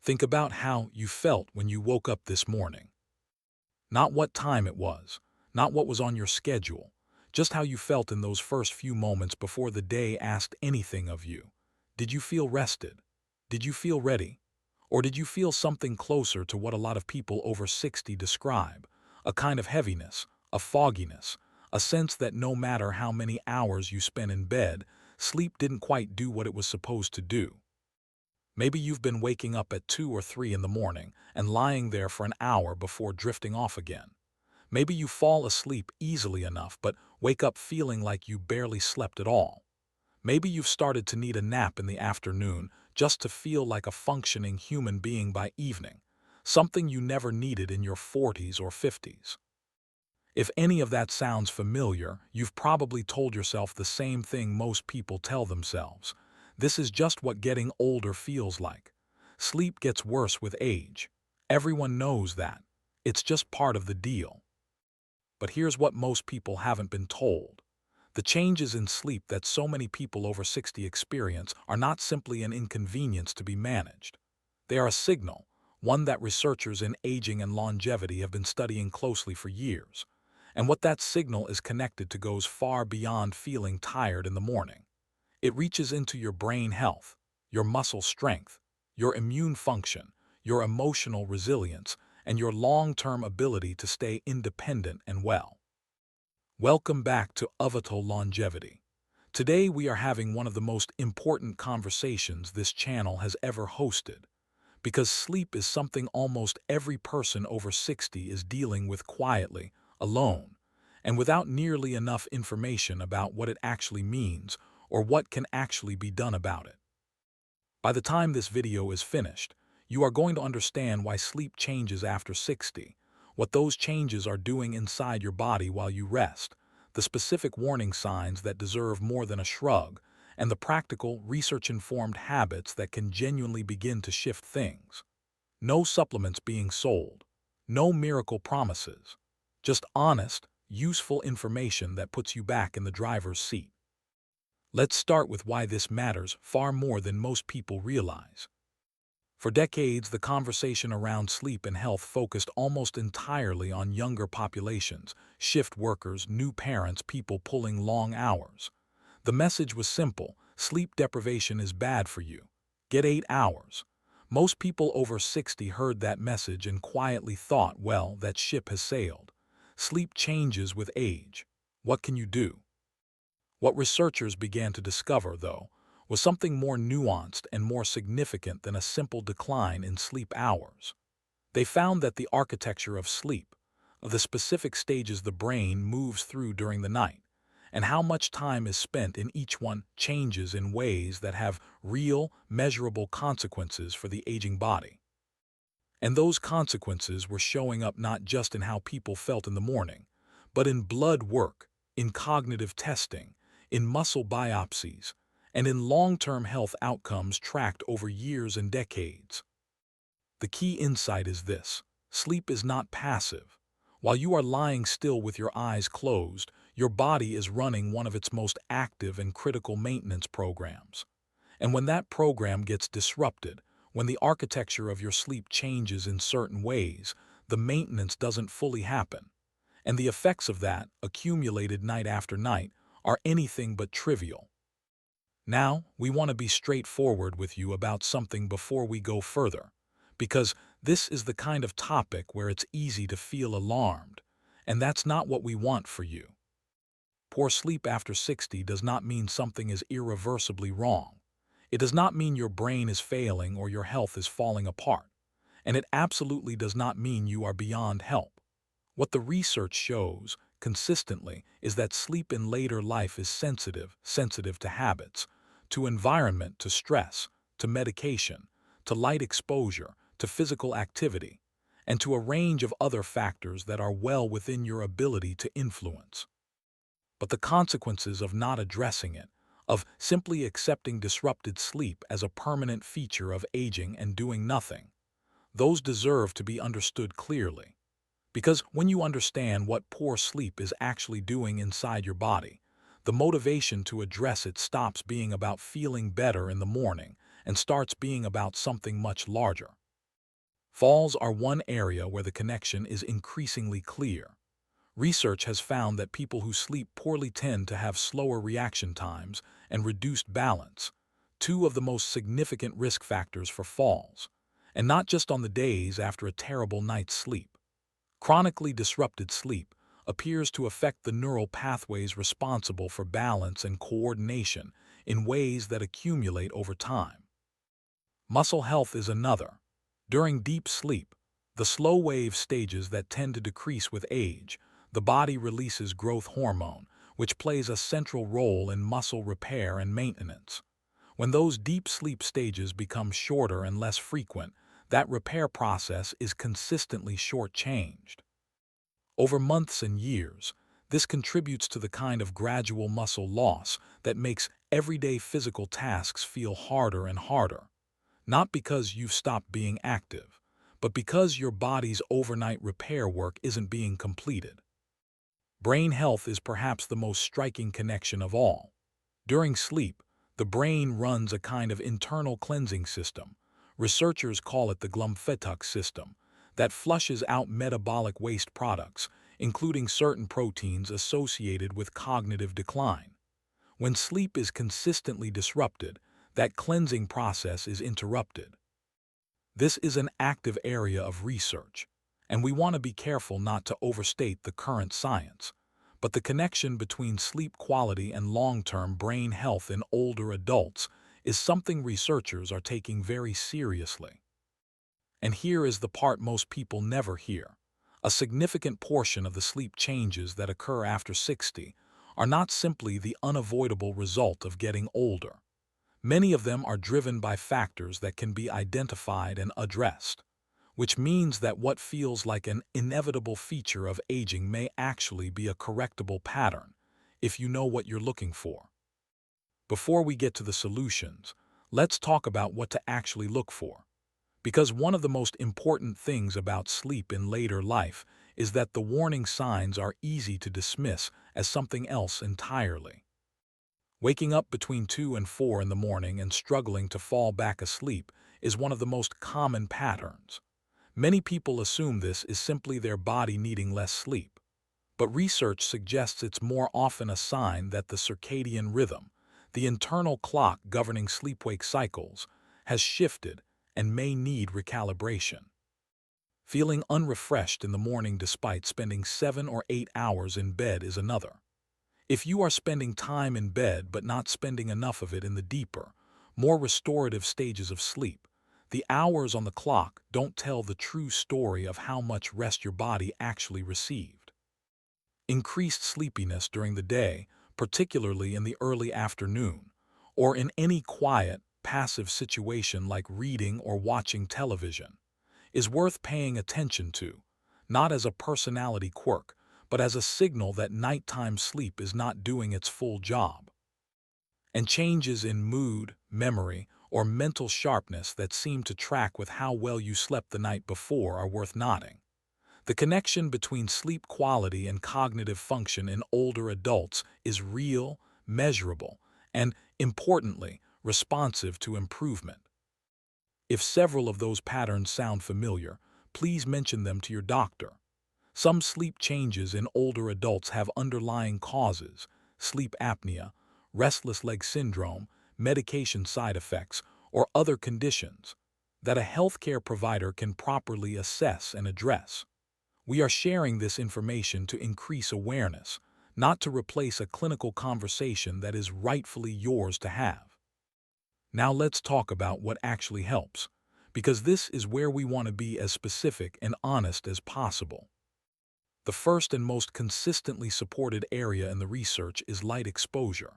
Think about how you felt when you woke up this morning. Not what time it was, not what was on your schedule, just how you felt in those first few moments before the day asked anything of you. Did you feel rested? Did you feel ready? Or did you feel something closer to what a lot of people over 60 describe? A kind of heaviness, a fogginess, a sense that no matter how many hours you spent in bed, sleep didn't quite do what it was supposed to do. Maybe you've been waking up at 2 or 3 in the morning and lying there for an hour before drifting off again. Maybe you fall asleep easily enough but wake up feeling like you barely slept at all. Maybe you've started to need a nap in the afternoon just to feel like a functioning human being by evening, something you never needed in your 40s or 50s. If any of that sounds familiar, you've probably told yourself the same thing most people tell themselves. This is just what getting older feels like. Sleep gets worse with age. Everyone knows that. It's just part of the deal. But here's what most people haven't been told. The changes in sleep that so many people over 60 experience are not simply an inconvenience to be managed. They are a signal, one that researchers in aging and longevity have been studying closely for years. And what that signal is connected to goes far beyond feeling tired in the morning. It reaches into your brain health, your muscle strength, your immune function, your emotional resilience, and your long-term ability to stay independent and well. Welcome back to Avatal Longevity. Today we are having one of the most important conversations this channel has ever hosted, because sleep is something almost every person over 60 is dealing with quietly, alone, and without nearly enough information about what it actually means or what can actually be done about it. By the time this video is finished, you are going to understand why sleep changes after 60, what those changes are doing inside your body while you rest, the specific warning signs that deserve more than a shrug, and the practical, research-informed habits that can genuinely begin to shift things. No supplements being sold, no miracle promises, just honest, useful information that puts you back in the driver's seat. Let's start with why this matters far more than most people realize. For decades, the conversation around sleep and health focused almost entirely on younger populations, shift workers, new parents, people pulling long hours. The message was simple: sleep deprivation is bad for you. Get 8 hours. Most people over 60 heard that message and quietly thought, well, that ship has sailed. Sleep changes with age. What can you do? What researchers began to discover, though, was something more nuanced and more significant than a simple decline in sleep hours. They found that the architecture of sleep, of the specific stages the brain moves through during the night, and how much time is spent in each one changes in ways that have real, measurable consequences for the aging body. And those consequences were showing up not just in how people felt in the morning, but in blood work, in cognitive testing, in muscle biopsies, and in long-term health outcomes tracked over years and decades. The key insight is this: sleep is not passive. While you are lying still with your eyes closed, your body is running one of its most active and critical maintenance programs. And when that program gets disrupted, when the architecture of your sleep changes in certain ways, the maintenance doesn't fully happen. And the effects of that, accumulated night after night, are anything but trivial. Now, we want to be straightforward with you about something before we go further, because this is the kind of topic where it's easy to feel alarmed, and that's not what we want for you. Poor sleep after 60 does not mean something is irreversibly wrong. It does not mean your brain is failing or your health is falling apart, and it absolutely does not mean you are beyond help. What the research shows consistently is that sleep in later life is sensitive to habits, to environment, to stress, to medication, to light exposure, to physical activity, and to a range of other factors that are well within your ability to influence. But the consequences of not addressing it, of simply accepting disrupted sleep as a permanent feature of aging and doing nothing, those deserve to be understood clearly. Because when you understand what poor sleep is actually doing inside your body, the motivation to address it stops being about feeling better in the morning and starts being about something much larger. Falls are one area where the connection is increasingly clear. Research has found that people who sleep poorly tend to have slower reaction times and reduced balance, two of the most significant risk factors for falls, and not just on the days after a terrible night's sleep. Chronically disrupted sleep appears to affect the neural pathways responsible for balance and coordination in ways that accumulate over time. Muscle health is another. During deep sleep, the slow wave stages that tend to decrease with age, the body releases growth hormone, which plays a central role in muscle repair and maintenance. When those deep sleep stages become shorter and less frequent, that repair process is consistently shortchanged. Over months and years, this contributes to the kind of gradual muscle loss that makes everyday physical tasks feel harder and harder, not because you've stopped being active, but because your body's overnight repair work isn't being completed. Brain health is perhaps the most striking connection of all. During sleep, the brain runs a kind of internal cleansing system. Researchers call it the Glumphetuck system, that flushes out metabolic waste products, including certain proteins associated with cognitive decline. When sleep is consistently disrupted, that cleansing process is interrupted. This is an active area of research, and we want to be careful not to overstate the current science. But the connection between sleep quality and long-term brain health in older adults is something researchers are taking very seriously. And here is the part most people never hear. A significant portion of the sleep changes that occur after 60 are not simply the unavoidable result of getting older. Many of them are driven by factors that can be identified and addressed, which means that what feels like an inevitable feature of aging may actually be a correctable pattern, if you know what you're looking for. Before we get to the solutions, let's talk about what to actually look for. Because one of the most important things about sleep in later life is that the warning signs are easy to dismiss as something else entirely. Waking up between 2 and 4 in the morning and struggling to fall back asleep is one of the most common patterns. Many people assume this is simply their body needing less sleep, but research suggests it's more often a sign that the circadian rhythm, the internal clock governing sleep-wake cycles, has shifted and may need recalibration. Feeling unrefreshed in the morning despite spending 7 or 8 hours in bed is another. If you are spending time in bed but not spending enough of it in the deeper, more restorative stages of sleep, the hours on the clock don't tell the true story of how much rest your body actually received. Increased sleepiness during the day, particularly in the early afternoon, or in any quiet, passive situation like reading or watching television, is worth paying attention to, not as a personality quirk, but as a signal that nighttime sleep is not doing its full job. And changes in mood, memory, or mental sharpness that seem to track with how well you slept the night before are worth noting. The connection between sleep quality and cognitive function in older adults is real, measurable, and, importantly, responsive to improvement. If several of those patterns sound familiar, please mention them to your doctor. Some sleep changes in older adults have underlying causes: sleep apnea, restless leg syndrome, medication side effects, or other conditions that a healthcare provider can properly assess and address. We are sharing this information to increase awareness, not to replace a clinical conversation that is rightfully yours to have. Now let's talk about what actually helps, because this is where we want to be as specific and honest as possible. The first and most consistently supported area in the research is light exposure.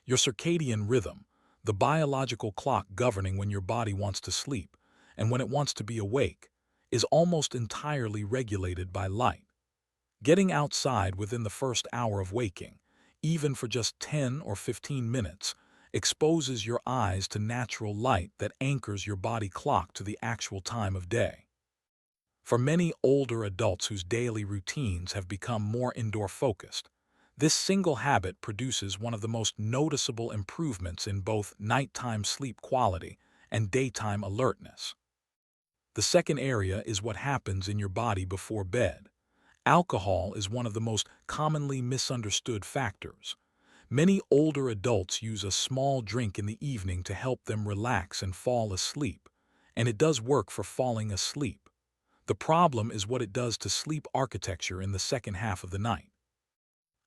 Your circadian rhythm, the biological clock governing when your body wants to sleep and when it wants to be awake, is almost entirely regulated by light. Getting outside within the first hour of waking, even for just 10 or 15 minutes, exposes your eyes to natural light that anchors your body clock to the actual time of day. For many older adults whose daily routines have become more indoor-focused, this single habit produces one of the most noticeable improvements in both nighttime sleep quality and daytime alertness. The second area is what happens in your body before bed. Alcohol is one of the most commonly misunderstood factors. Many older adults use a small drink in the evening to help them relax and fall asleep, and it does work for falling asleep. The problem is what it does to sleep architecture in the second half of the night.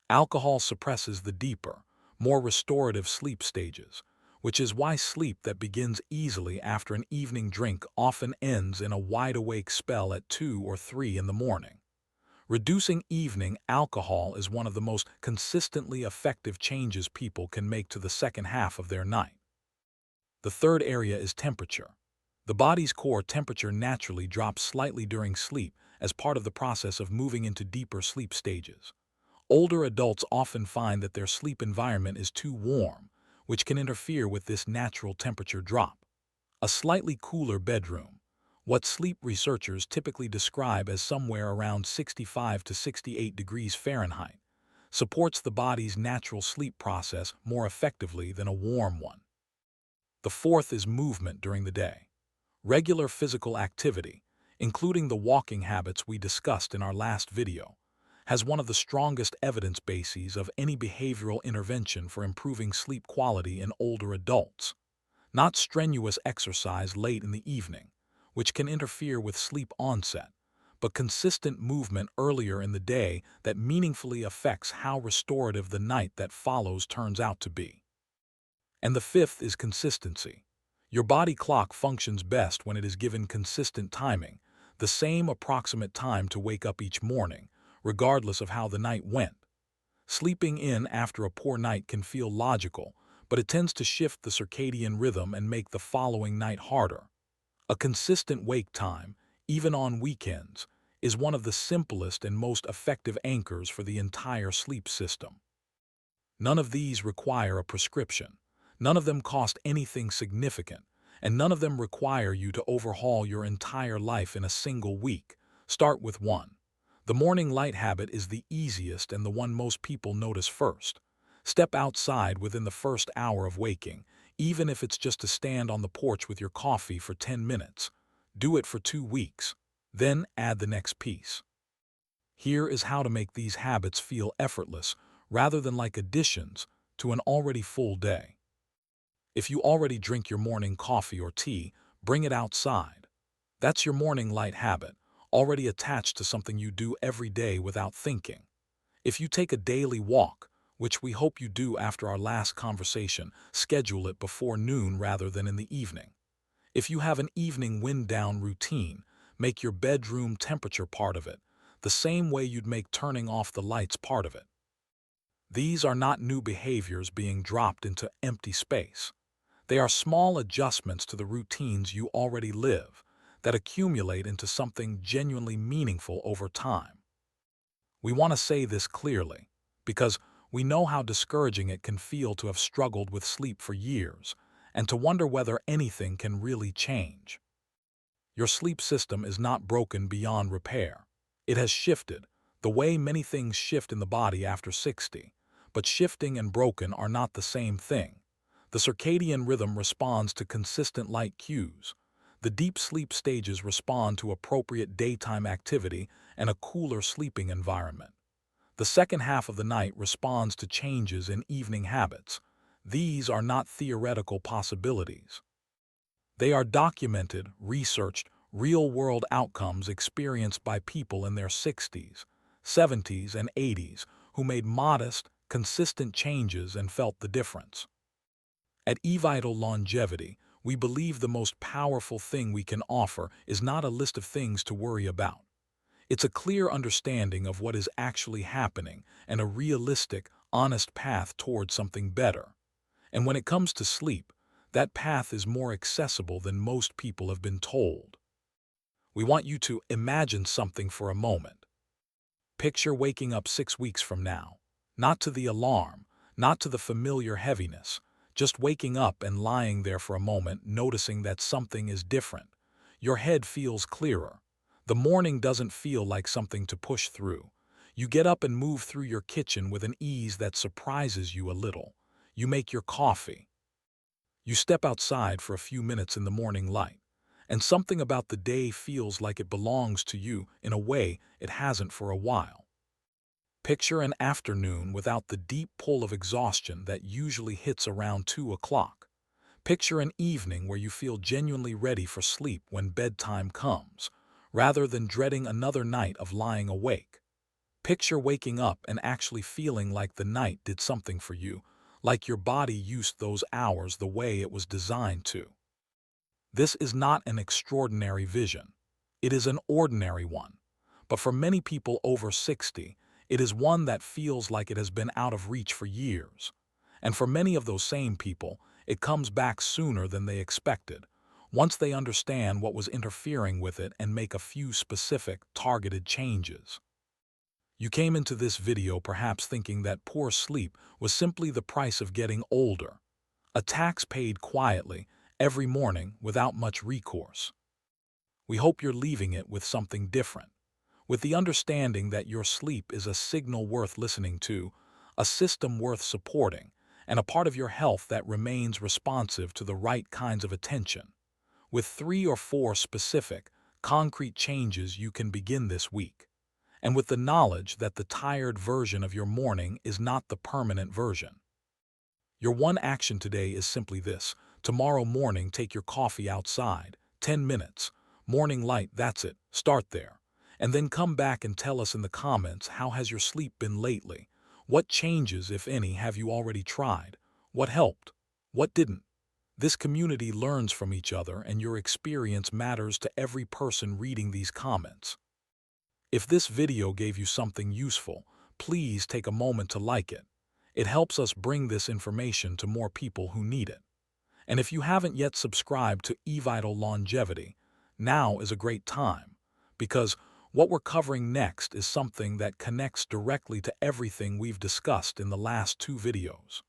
Alcohol suppresses the deeper, more restorative sleep stages, which is why sleep that begins easily after an evening drink often ends in a wide-awake spell at 2 or 3 in the morning. Reducing evening alcohol is one of the most consistently effective changes people can make to the second half of their night. The third area is temperature. The body's core temperature naturally drops slightly during sleep as part of the process of moving into deeper sleep stages. Older adults often find that their sleep environment is too warm, which can interfere with this natural temperature drop. A slightly cooler bedroom, what sleep researchers typically describe as somewhere around 65 to 68 degrees Fahrenheit, supports the body's natural sleep process more effectively than a warm one. The fourth is movement during the day. Regular physical activity, including the walking habits we discussed in our last video, has one of the strongest evidence bases of any behavioral intervention for improving sleep quality in older adults. Not strenuous exercise late in the evening, which can interfere with sleep onset, but consistent movement earlier in the day that meaningfully affects how restorative the night that follows turns out to be. And the fifth is consistency. Your body clock functions best when it is given consistent timing, the same approximate time to wake up each morning, regardless of how the night went. Sleeping in after a poor night can feel logical, but it tends to shift the circadian rhythm and make the following night harder. A consistent wake time, even on weekends, is one of the simplest and most effective anchors for the entire sleep system. None of these require a prescription. None of them cost anything significant, and none of them require you to overhaul your entire life in a single week. Start with one. The morning light habit is the easiest and the one most people notice first. Step outside within the first hour of waking, even if it's just to stand on the porch with your coffee for 10 minutes. Do it for 2 weeks. Then add the next piece. Here is how to make these habits feel effortless, rather than like additions to an already full day. If you already drink your morning coffee or tea, bring it outside. That's your morning light habit, already attached to something you do every day without thinking. If you take a daily walk, which we hope you do after our last conversation, schedule it before noon rather than in the evening. If you have an evening wind-down routine, make your bedroom temperature part of it, the same way you'd make turning off the lights part of it. These are not new behaviors being dropped into empty space. They are small adjustments to the routines you already live that accumulate into something genuinely meaningful over time. We want to say this clearly, because we know how discouraging it can feel to have struggled with sleep for years and to wonder whether anything can really change. Your sleep system is not broken beyond repair. It has shifted, the way many things shift in the body after 60, but shifting and broken are not the same thing. The circadian rhythm responds to consistent light cues. The deep sleep stages respond to appropriate daytime activity and a cooler sleeping environment. The second half of the night responds to changes in evening habits. These are not theoretical possibilities. They are documented, researched, real-world outcomes experienced by people in their 60s, 70s, and 80s who made modest, consistent changes and felt the difference. At eVital Longevity, we believe the most powerful thing we can offer is not a list of things to worry about. It's a clear understanding of what is actually happening and a realistic, honest path towards something better. And when it comes to sleep, that path is more accessible than most people have been told. We want you to imagine something for a moment. Picture waking up 6 weeks from now. Not to the alarm, not to the familiar heaviness, just waking up and lying there for a moment, noticing that something is different. Your head feels clearer. The morning doesn't feel like something to push through. You get up and move through your kitchen with an ease that surprises you a little. You make your coffee. You step outside for a few minutes in the morning light. and something about the day feels like it belongs to you in a way it hasn't for a while. Picture an afternoon without the deep pull of exhaustion that usually hits around 2 o'clock. Picture an evening where you feel genuinely ready for sleep when bedtime comes, rather than dreading another night of lying awake. Picture waking up and actually feeling like the night did something for you, like your body used those hours the way it was designed to. This is not an extraordinary vision. It is an ordinary one. But for many people over 60, it is one that feels like it has been out of reach for years. And for many of those same people, it comes back sooner than they expected, once they understand what was interfering with it and make a few specific, targeted changes. You came into this video perhaps thinking that poor sleep was simply the price of getting older, a tax paid quietly, every morning without much recourse. We hope you're leaving it with something different, with the understanding that your sleep is a signal worth listening to, a system worth supporting, and a part of your health that remains responsive to the right kinds of attention. With 3 or 4 specific, concrete changes you can begin this week, and with the knowledge that the tired version of your morning is not the permanent version. Your one action today is simply this: tomorrow morning take your coffee outside, 10 minutes, morning light, that's it, start there. And then come back and tell us in the comments, how has your sleep been lately? What changes, if any, have you already tried? What helped? What didn't? This community learns from each other, and your experience matters to every person reading these comments. If this video gave you something useful, please take a moment to like it. It helps us bring this information to more people who need it. And if you haven't yet subscribed to eVital Longevity, now is a great time, because what we're covering next is something that connects directly to everything we've discussed in the last 2 videos.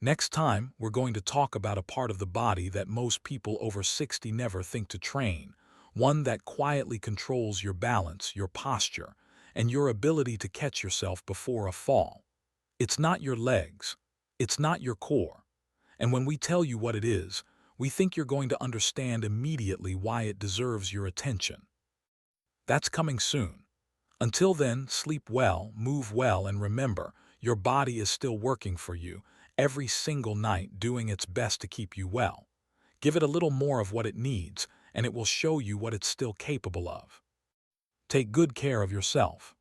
Next time, we're going to talk about a part of the body that most people over 60 never think to train, one that quietly controls your balance, your posture, and your ability to catch yourself before a fall. It's not your legs. It's not your core. And when we tell you what it is, we think you're going to understand immediately why it deserves your attention. That's coming soon. Until then, sleep well, move well, and remember, your body is still working for you, every single night, doing its best to keep you well. Give it a little more of what it needs, and it will show you what it's still capable of. Take good care of yourself.